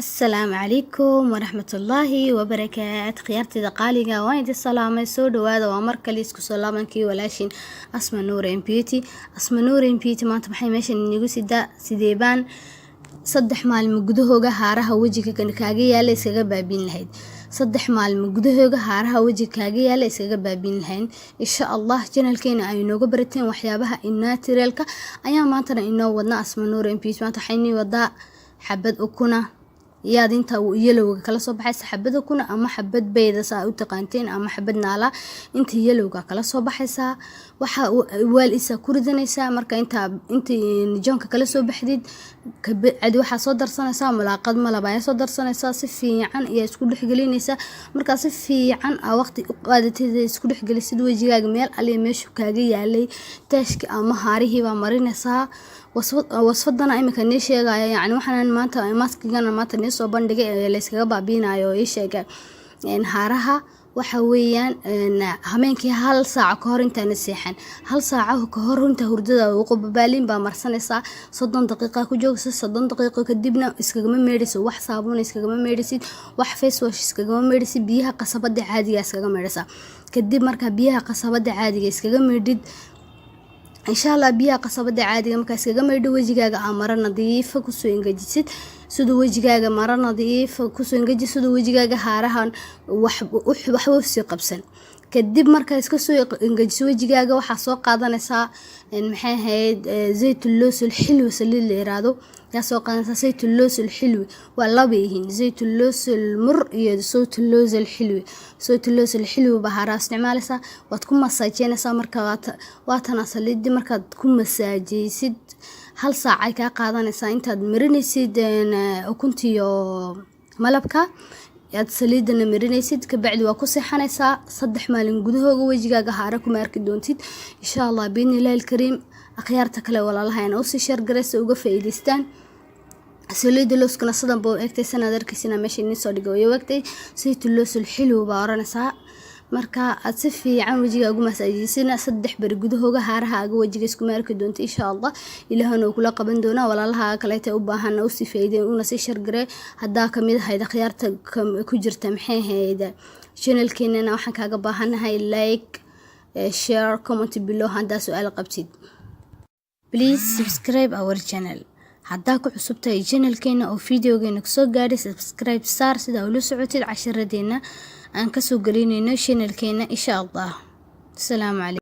السلام عليكم ورحمة الله وبركاته. خيارتي دقاليقة وايد السلامة سو دوادا ومركا ليسكو سلامنكي ولاشين اسم نور ام بيوتي. اسم نور ام بيوتي ما تبحي ماشي نيغو سيديبان صدح مال مقدهوغا هارها وجهك كان كاغي يالا اسكاغا بابين لهيد صدح مال مقدهوغا هارها وجهك كاغي يالا اسكاغا بابين لهين ان شاء الله channelkeena ay nooga barateen waxyaabaha inaatirelka ayaa maantana inoo wadna asma nuur ام بيوتي maanta waxayni wadaa xabad ukuna yaad inta yelowga kala soo baxaysa xabad ukuna ama xabad beeda saa u taqaanteen ama xabad naala inta yelowga kala soo baxaysa waxa waal isa ku ridanaysa marka inta nijoonka kala soo baxdid cad waxa soo darsanaysa malaaqad malaba ay soo darsanaysa si fiican iyo isku dhexgelinaysa marka si fiican waqti u qaadatid isku dhexgelisid wajigaaga meel ali meeshu kaaga yaalay taashki ama haarihi ba marinaysa wasfadana imika nee sheegaya yani waxaan maanta maskigana maanta nee soo bandhigay la iskaga baabiinayo ee sheega haaraha waxa weeyaan hameenkii hal saac ka hor intaan seexan hal saac ka hor inta hurdada uu qobbalin ba marsanaysa 30 daqiiqo ku joogso 30 daqiiqo kadibna iskaga meedhiso wax saabuun iskaga meedhisid wax face wash iskaga meedhisid biyaha qasabada caadiga iskaga meedhisa kadib marka biyaha qasabada caadiga iskaga meedhid إن شاء الله بيها قصبة عادية مكاسكة جمر وجهها مرة نظيفة كسو إنجليزي سدو وجهها مرة نظيفة كسو إنجليزي سدو وجهها هارها وحوف سيق بسن كدب مركز كسو إنجليزي وجهها وحصو قاضنا سا المحي هيد زيت اللوس الحلو سلي اللي رادو يا سوق أنا زيت اللوس الحلو والله بيهين زيت اللوس المر يد صوت اللوز الحلو صوت اللوز الحلو بهارة استعمال سا وتكون مساجين سا مركبات واتنا سليد مركب تكون مساجي سد هل ساعة كقاضنا سا أنت مرنسيد وكنتيو ملبكا ياد سليدنا مرنسيد كبعد وكوسي حنسا صدح مالن جودها وجهها جهاركم أركض دونتيد إن شاء الله بإذن الله الكريم أخيارتك لا ولا الله أنا أوصي شر جرس وقف إيدستان سليد اللوس كنا صدم بو إكتي سنة دركسنا ماشي نصو دقوي وقتي سيت اللوس الحلو بارنا سا marka aad si fiican wajiga ugu masaajisina saddex bar gudahooga haaraha aga wajiga isku marki doonto insha Allah ilaahana uu kula qaban doona walaalaha kale ay u baahan oo si faa'iido una si shargare hadaa kamid ahayd khiyaarta ku jirta maxay hayda channelkeena waxaan kaaga baahanahay like share comment below hadaa su'aal qabtid please subscribe our channel hadaa ku cusubtahay channelkeena oo videogeena soo gaadhay subscribe sar sida ula socotid casharadena aan ka soo galinayno channelkeena insha Allah. Assalamu alaykum.